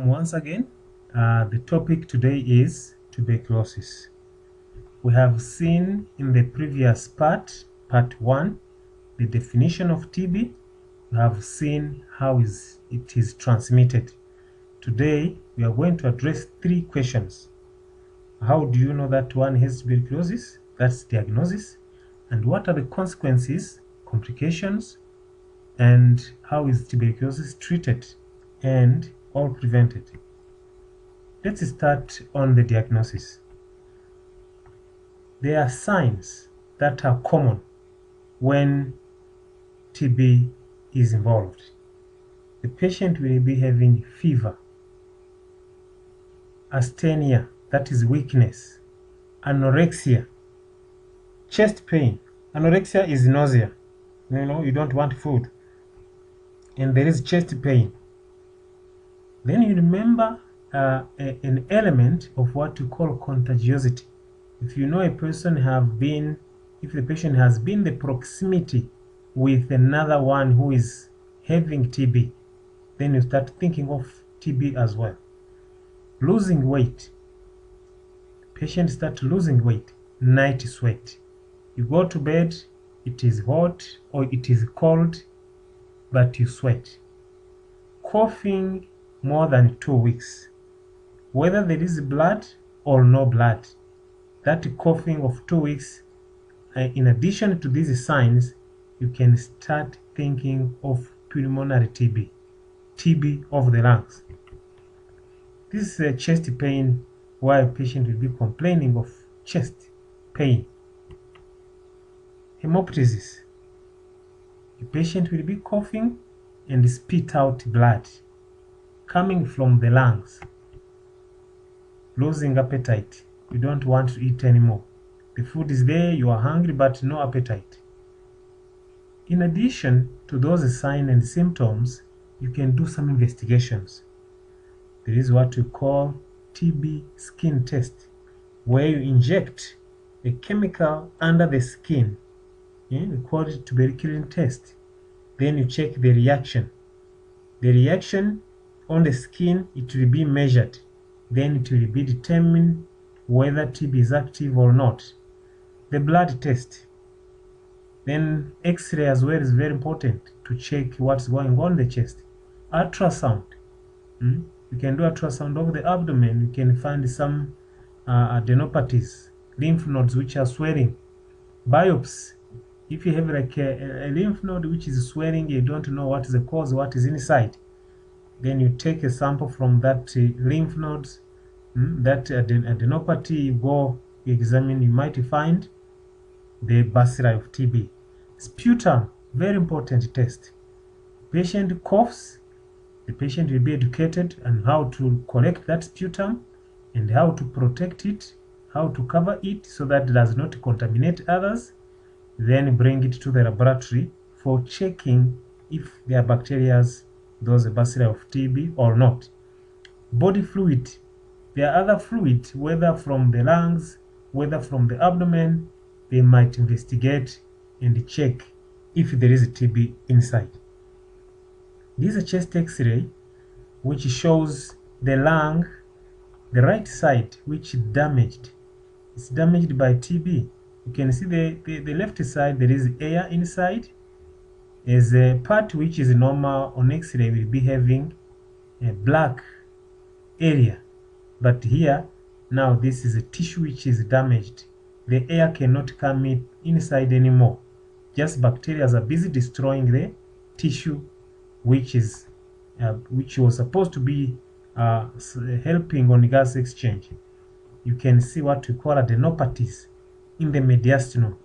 welcome once again. The topic today is tuberculosis. We have seen in the previous part 1, the definition of TB. We have seen how it is transmitted. Today, we are going to address 3 questions. How do you know that one has tuberculosis? That's diagnosis. And what are the consequences, complications, and how is tuberculosis treated and all prevented? Let's start on the diagnosis. There are signs that are common when TB is involved. The patient will be having fever, asthenia, that is weakness, anorexia, chest pain. Anorexia is nausea. You don't want food. And there is chest pain. Then you remember an element of what we call contagiosity. If you know a person if the patient has been in the proximity with another one who is having TB, then you start thinking of TB as well. Losing weight. Patient starts losing weight. Night sweat. You go to bed, it is hot or it is cold, but you sweat. Coughing more than 2 weeks. Whether there is blood or no blood, that coughing of 2 weeks, in addition to these signs, you can start thinking of pulmonary TB, TB of the lungs. This is a chest pain where a patient will be complaining of chest pain. Hemoptysis. The patient will be coughing and spit out blood coming from the lungs. Losing appetite. You don't want to eat anymore. The food is there, you are hungry, but no appetite. In addition to those signs and symptoms, you can do some investigations. There is what we call TB skin test, where you inject a chemical under the skin. We call it tuberculin test. Then you check the reaction. The reaction on the skin, it will be measured. Then it will be determined whether TB is active or not. The blood test. Then X-ray as well is very important to check what's going on in the chest. Ultrasound. You can do ultrasound of the abdomen. You can find some adenopathies, lymph nodes which are swelling. Biopsy. If you have like a lymph node which is swelling, you don't know what is the cause, what is inside. Then you take a sample from that lymph nodes, that adenopathy, you examine, you might find the bacilli of TB. Sputum, very important test. Patient coughs, the patient will be educated on how to collect that sputum and how to protect it, how to cover it so that it does not contaminate others. Then bring it to the laboratory for checking if there are bacteria, those bacilli of TB or not. Body fluid. There are other fluids, whether from the lungs, whether from the abdomen. They might investigate and check if there is a TB inside. This is a chest X-ray which shows the lung, the right side, which is damaged. It's damaged by TB. You can see the left side, there is air inside. As a part which is normal on X-ray will be having a black area. But here, now this is a tissue which is damaged. The air cannot come inside anymore. Just bacteria are busy destroying the tissue which was supposed to be helping on gas exchange. You can see what we call adenopathies in the mediastinum.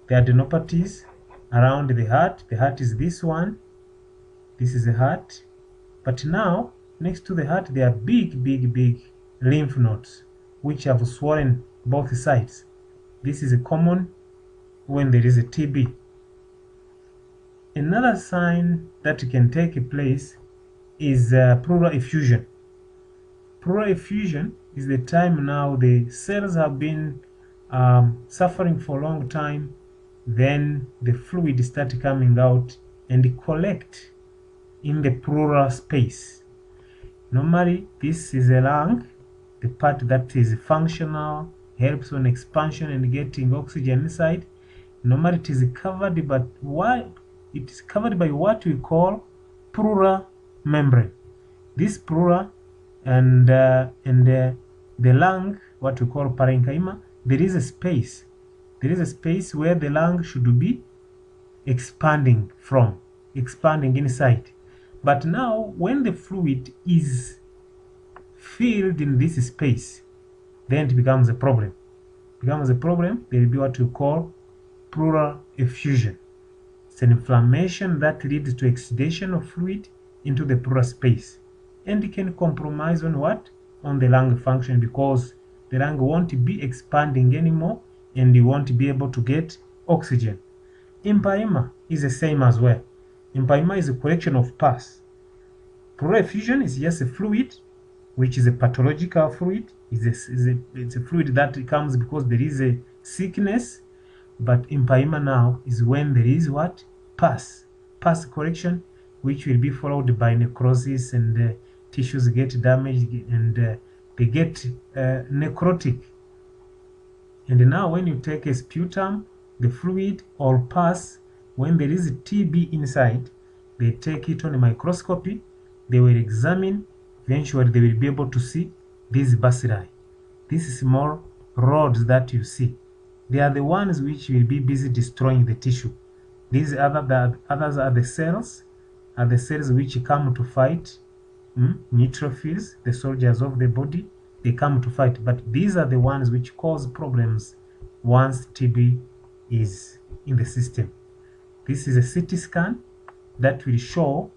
The adenopathies around the heart. The heart is this one. This is the heart. But now, next to the heart, there are big lymph nodes which have swollen both sides. This is common when there is a TB. Another sign that can take place is pleural effusion. Pleural effusion is the time now the cells have been suffering for a long time, then the fluid starts coming out and collect in the pleural space. Normally, this is a lung, the part that is functional, helps on expansion and getting oxygen inside. Normally, it is covered, but why? It is covered by what we call pleural membrane. This pleural and the lung, what we call parenchyma, there is a space. There is a space where the lung should be expanding from, expanding inside. But now, when the fluid is filled in this space, then it becomes a problem. It becomes a problem, there will be what we call pleural effusion. It's an inflammation that leads to exudation of fluid into the pleural space. And it can compromise on what? On the lung function, because the lung won't be expanding anymore and you won't be able to get oxygen. Empyema is the same as well. Empyema is a collection of pus. Pleural effusion is just a fluid, which is a pathological fluid. It's a fluid that comes because there is a sickness. But empyema now is when there is what? Pus. Pus collection, which will be followed by necrosis, and tissues get damaged and they get necrotic. And now when you take a sputum, the fluid or pus, when there is TB inside, they take it on a microscopy, they will examine, eventually they will be able to see these bacilli. These small rods that you see, they are the ones which will be busy destroying the tissue. These others are the cells which come to fight, neutrophils, the soldiers of the body, they come to fight. But these are the ones which cause problems once TB is in the system. This is a CT scan that will show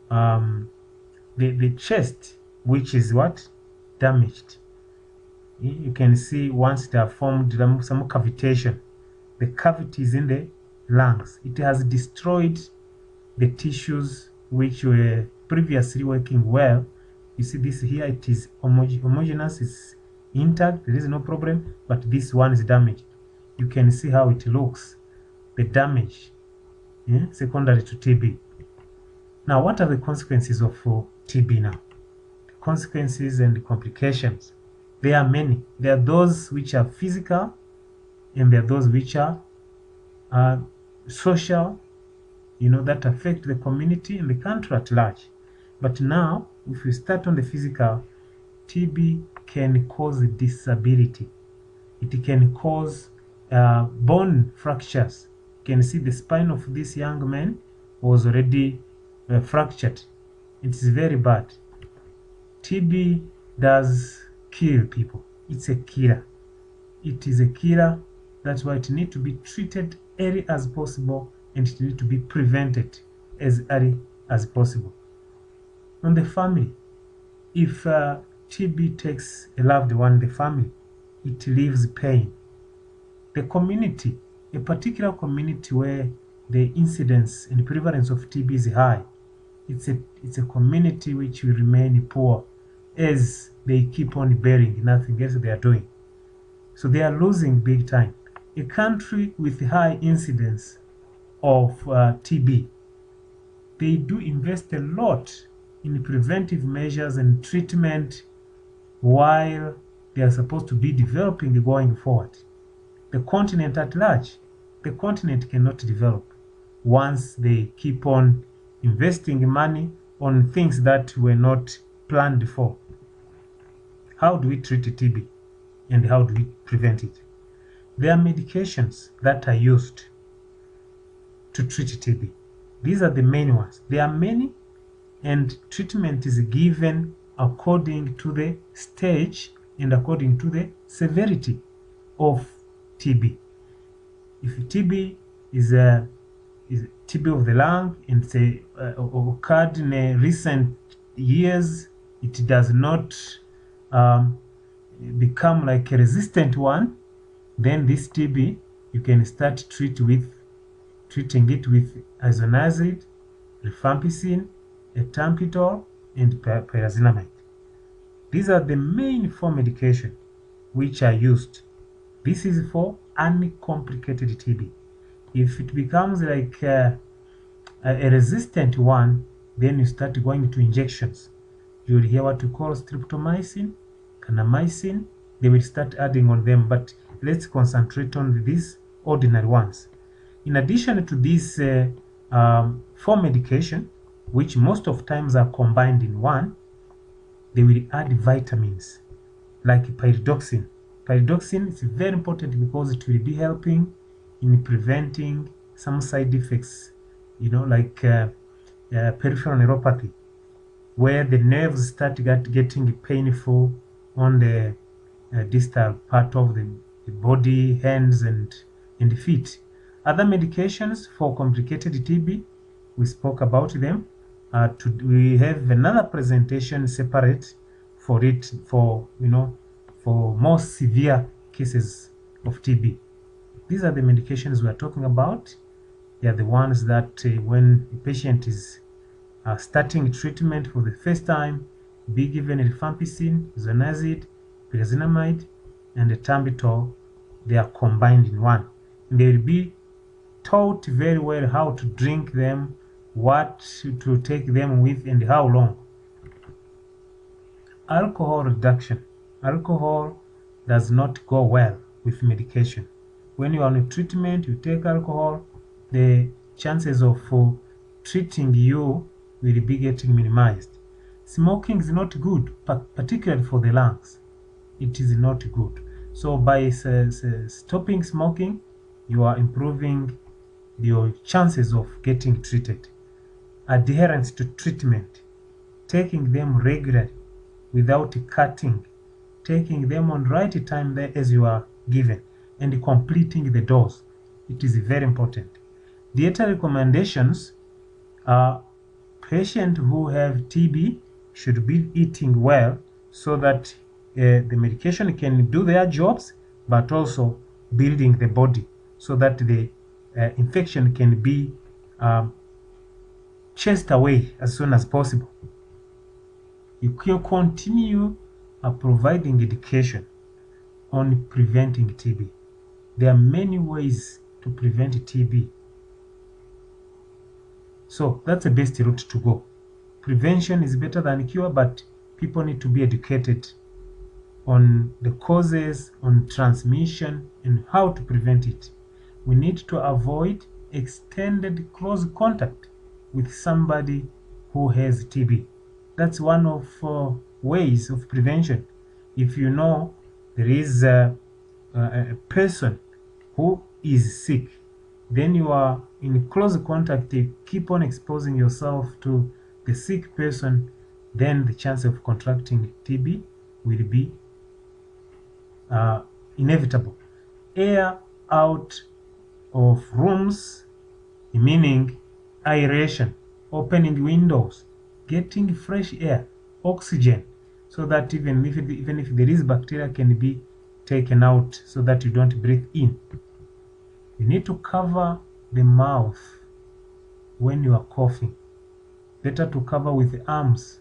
the chest, which is what? Damaged. You can see once it has formed some cavitation. The cavity is in the lungs. It has destroyed the tissues which were previously working well. You see this here, it is homogeneous, it's intact, there is no problem, but this one is damaged. You can see how it looks, the damage, secondary to TB. Now, what are the consequences of TB now? The consequences and the complications. There are many. There are those which are physical, and there are those which are social, that affect the community and the country at large. But now, if we start on the physical, TB can cause disability. It can cause bone fractures. You can see the spine of this young man was already fractured. It is very bad. TB does kill people. It's a killer. It is a killer. That's why it needs to be treated early as possible, and it needs to be prevented as early as possible. On the family, if TB takes a loved one in the family, it leaves pain. The community, a particular community where the incidence and prevalence of TB is high, it's a community which will remain poor as they keep on bearing nothing else they are doing. So they are losing big time. A country with high incidence of TB, they do invest a lot in preventive measures and treatment while they are supposed to be developing going forward. The continent at large, the continent cannot develop once they keep on investing money on things that were not planned for. How do we treat TB and how do we prevent it? There are medications that are used to treat TB. These are the main ones. There are many, and treatment is given according to the stage and according to the severity of TB. If TB is TB of the lung and say occurred in recent years, it does not become like a resistant one, then this TB you can start treating it with isoniazid, rifampicin, ethambutol, and pyrazinamide. These are the main 4 medications which are used. This is for uncomplicated TB. If it becomes like a resistant one, then you start going to injections. You will hear what we call streptomycin, kanamycin. They will start adding on them, but let's concentrate on these ordinary ones. In addition to these 4 medication, which most of times are combined in one, they will add vitamins like pyridoxine. Pyridoxine is very important because it will be helping in preventing some side effects, like peripheral neuropathy, where the nerves start getting painful on the distal part of the body, hands and feet. Other medications for complicated TB, we spoke about them. We have another presentation separate for it, for more severe cases of TB. These are the medications we are talking about. They are the ones that when a patient is starting treatment for the first time, be given rifampicin, isoniazid, pyrazinamide, and ethambutol. They are combined in one. And they will be taught very well how to drink them, what to take them with, and how long. Alcohol reduction. Alcohol does not go well with medication. When you are on treatment, you take alcohol, the chances of treating you will be getting minimized. Smoking is not good, particularly for the lungs. It is not good. So by stopping smoking, you are improving your chances of getting treated. Adherence to treatment, taking them regularly without cutting, taking them on right time there as you are given, and completing the dose. It is very important. Dietary recommendations are patients who have TB should be eating well so that the medication can do their jobs, but also building the body so that the infection can be chased away as soon as possible. You can continue providing education on preventing TB. There are many ways to prevent TB. So that's the best route to go. Prevention is better than cure, but people need to be educated on the causes, on transmission, and how to prevent it. We need to avoid extended close contact with somebody who has TB. That's one of ways of prevention. If you know there is a person who is sick, then you are in close contact, you keep on exposing yourself to the sick person, then the chance of contracting TB will be inevitable. Air out of rooms, meaning aeration, opening windows, getting fresh air, oxygen, so that even if there is bacteria can be taken out so that you don't breathe in. You need to cover the mouth when you are coughing. Better to cover with arms,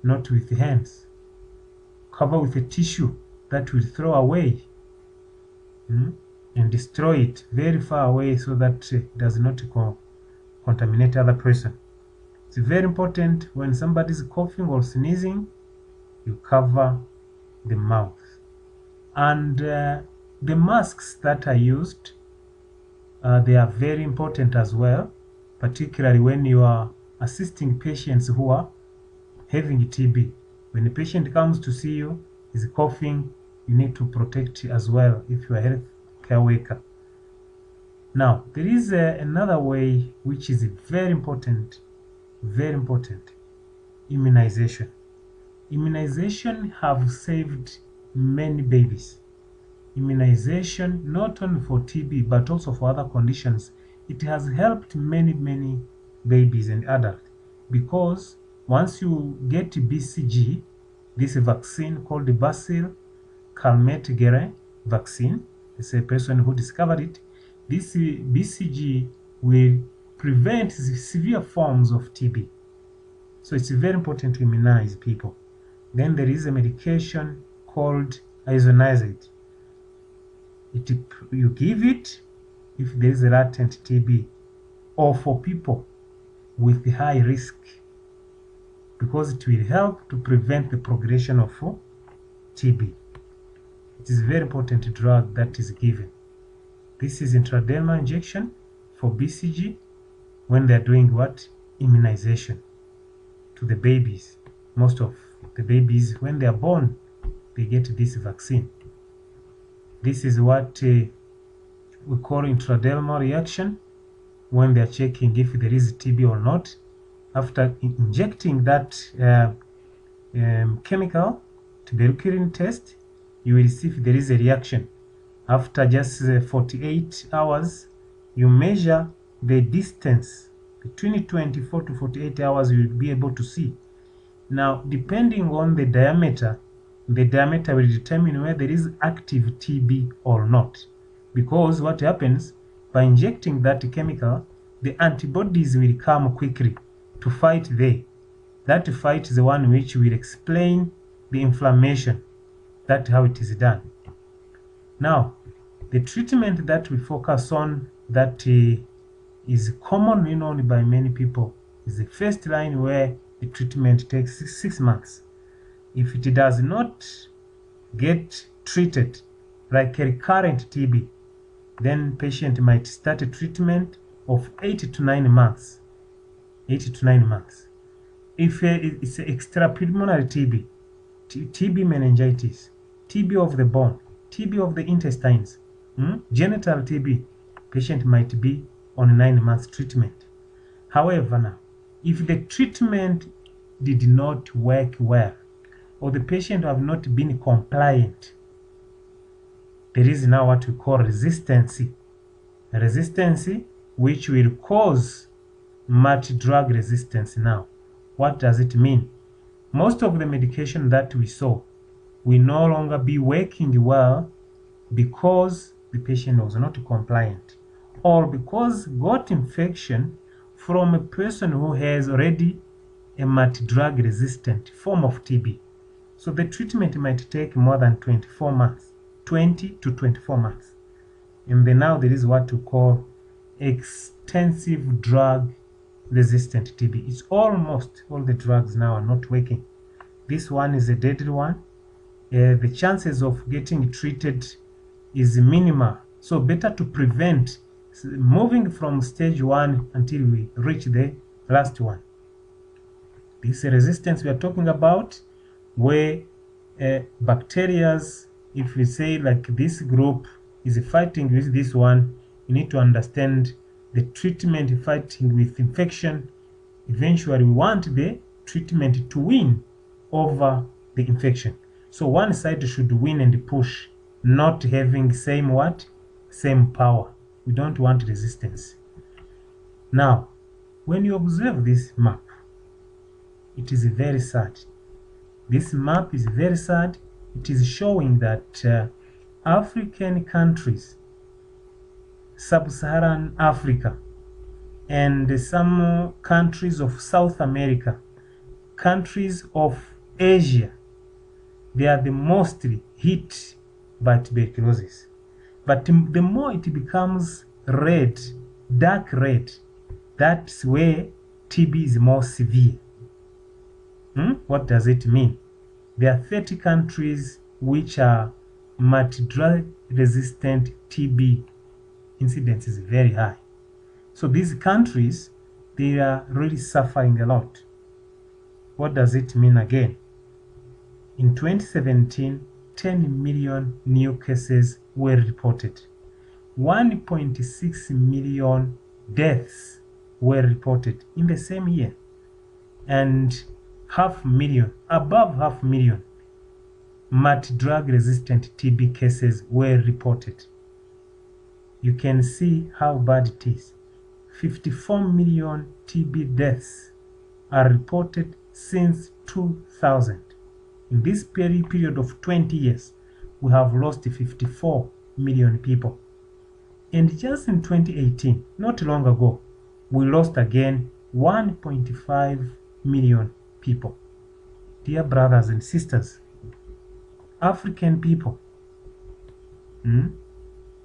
not with hands. Cover with a tissue that will throw away and destroy it very far away so that it does not contaminate other person. It's very important when somebody is coughing or sneezing, you cover the mouth. And the masks that are used, they are very important as well, particularly when you are assisting patients who are having TB. When a patient comes to see you, is coughing, you need to protect as well if you are a healthcare worker. Now, there is another way which is very important, immunization. Immunization have saved many babies. Immunization, not only for TB, but also for other conditions, it has helped many babies and adults, because once you get BCG, this vaccine called the Bacillus Calmette-Guerin vaccine, it's a person who discovered it, this BCG will prevent severe forms of TB. So it's very important to immunize people. Then there is a medication called isoniazid. You give it if there is a latent TB, or for people with high risk because it will help to prevent the progression of TB. It is a very important drug that is given. This is intradermal injection for BCG when they are doing what? Immunization to the babies. Most of the babies, when they are born, they get this vaccine. This is what we call intradermal reaction, when they are checking if there is TB or not. After injecting that chemical, tuberculin test, you will see if there is a reaction. After just 48 hours, you measure the distance between 24 to 48 hours. You will be able to see. Now, depending on the diameter will determine whether there is active TB or not. Because what happens, by injecting that chemical, the antibodies will come quickly to fight there. That fight is the one which will explain the inflammation. That's how it is done. Now, the treatment that we focus on that is commonly known by many people is the first line, where the treatment takes 6 months. If it does not get treated like a recurrent TB, then patient might start a treatment of 8 to 9 months. 8 to 9 months. If it's extrapulmonary TB, TB meningitis, TB of the bone, TB of the intestines, genital TB, patient might be on 9 months treatment. However, now, if the treatment did not work well, or the patient have not been compliant, there is now what we call resistance. Resistance, which will cause multi-drug resistance. Now, what does it mean? Most of the medication that we saw will no longer be working well because the patient was not compliant, or because got infection from a person who has already a multi-drug resistant form of TB. So the treatment might take more than 24 months, 20 to 24 months. And then now there is what we call extensive drug resistant TB. It's almost all the drugs now are not working. This one is a deadly one. The chances of getting treated is minimal. So better to prevent moving from stage 1 until we reach the last one. This resistance we are talking about, where bacteria, if we say like this group is fighting with this one, you need to understand the treatment fighting with infection. Eventually we want the treatment to win over the infection. So one side should win and push, not having same power. We don't want resistance. Now, when you observe this map, it is very sad. This map is very sad. It is showing that African countries, Sub-Saharan Africa, and some countries of South America, countries of Asia, they are the mostly hit by tuberculosis. But the more it becomes red, dark red, that's where TB is more severe. What does it mean? There are 30 countries which are multi-drug resistant TB incidence is very high. So these countries, they are really suffering a lot. What does it mean again? In 2017, 10 million new cases were reported. 1.6 million deaths were reported in the same year. And above half million multi-drug resistant TB cases were reported. You can see how bad it is. 54 million TB deaths are reported since 2000. In this period of 20 years, we have lost 54 million people. And just in 2018, not long ago, we lost again 1.5 million people. Dear brothers and sisters, African people,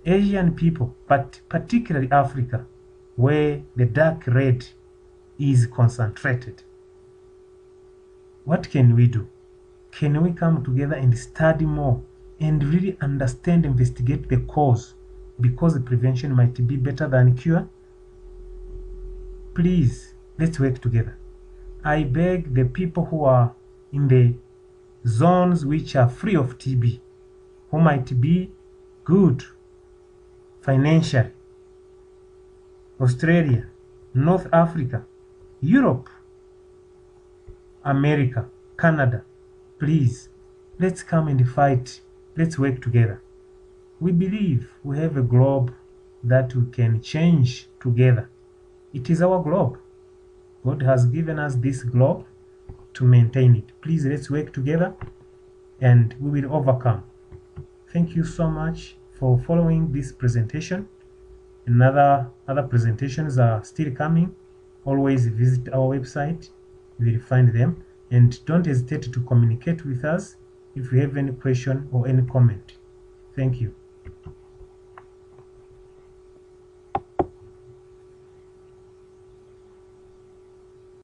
Asian people, but particularly Africa, where the dark red is concentrated. What can we do? Can we come together and study more and really understand, investigate the cause, because the prevention might be better than cure? Please, let's work together. I beg the people who are in the zones which are free of TB, who might be good financially, Australia, North Africa, Europe, America, Canada, please, let's come and fight. Let's work together. We believe we have a globe that we can change together. It is our globe. God has given us this globe to maintain it. Please, let's work together and we will overcome. Thank you so much for following this presentation. Other presentations are still coming. Always visit our website. You will find them. And don't hesitate to communicate with us if you have any question or any comment. Thank you.